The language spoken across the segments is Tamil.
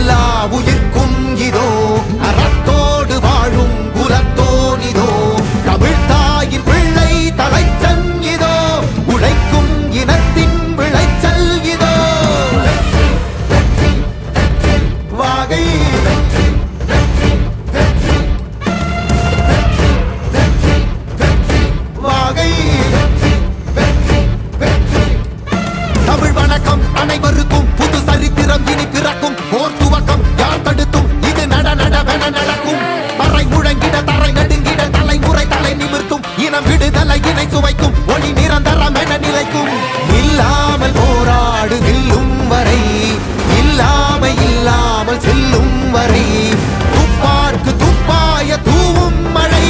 எல்லா உயிர்க்கும் இதோ அறத்தோடு வாழும் குலத்தோனிதோ தமிழ் தாயின் பிள்ளை தலைச்சன் இதோ உழைக்கும் இனத்தின் விளைச்சல் இதோ வாகை தமிழ் வணக்கம் அனைவருக்கும் புது சரித்திரம் இனி பிறக்கும் போர் துவக்கம் யார் தடுத்தும் இது நடவென நடக்கும் பறை முழங்கிட தரை நடுங்கிட தலைமுறை தலை நிமிர்த்தும் இனம் விடுதலை இணை சுவைக்கும் ஒளி நிரந்தரம் என நிலைக்கும் இல்லாமல் போராடு நில்லும் வரை இல்லாமல் செல்லும் வரை துப்பார்க்கு துப்பாய தூவும் மழை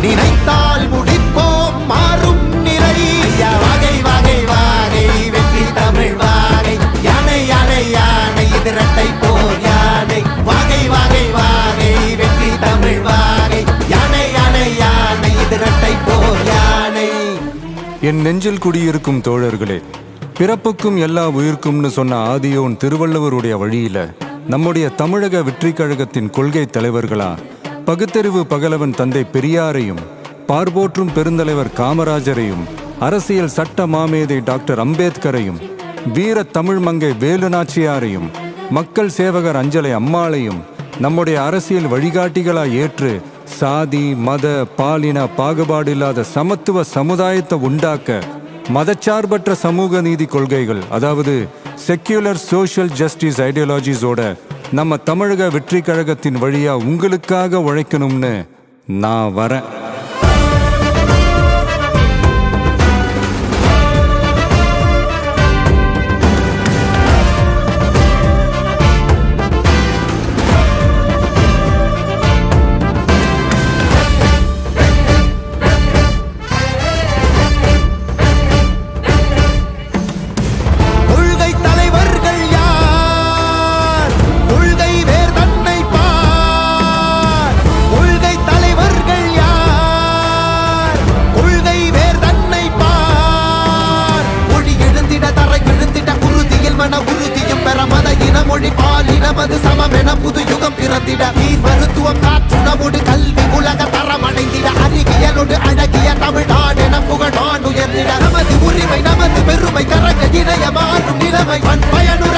நினைத்தால் முடிப்போம் மாறும் நிலை வாகை வாகை வாகை வெற்றி தமிழ் வாகை யானை யானை யானை இது இரட்டை போர் யானை வாகை வாகை வாகை வெற்றி தமிழ் வாகை யானை யானை யானை இது இரட்டை போர் யானை. என் நெஞ்சில் குடியிருக்கும் தோழர்களே, பிறப்புக்கும் எல்லா உயிர்க்கும்னு சொன்ன ஆதியோன் திருவள்ளுவருடைய வழியில நம்முடைய தமிழக வெற்றி கழகத்தின் கொள்கை தலைவர்களா பகுத்தறிவு பகலவன் தந்தை பெரியாரையும் பார்போற்றும் பெருந்தலைவர் காமராஜரையும் அரசியல் சட்ட மாமேதை டாக்டர் அம்பேத்கரையும் வீர தமிழ் மங்கை வேலு நாச்சியாரையும் மக்கள் சேவகர் அஞ்சலை அம்மாளையும் நம்முடைய அரசியல் வழிகாட்டிகளா ஏற்று சாதி மத பாலின பாகுபாடு இல்லாத சமத்துவ சமுதாயத்தை உண்டாக்க மதச்சார்பற்ற சமூக நீதி கொள்கைகள், அதாவது செக்யூலர் சோஷியல் ஜஸ்டிஸ் ஐடியாலஜிஸோட நம்ம தமிழக வெற்றி கழகத்தின் வழியா உங்களுக்காக உழைக்கணும்னு நான் வரேன். மொழி பாலினமது சமமென புது யுகம் பிறந்திட நீர் மருத்துவம் காற்றுணவோடு கல்வி உலக தரமடைந்திட அறிவியலோடு அழகிய தமிழ்நாடு என புகழ் உயர்ந்திட நமது உரிமை நமது பெருமை கரங்க இணைய மாறும் நிலைமை பயனுற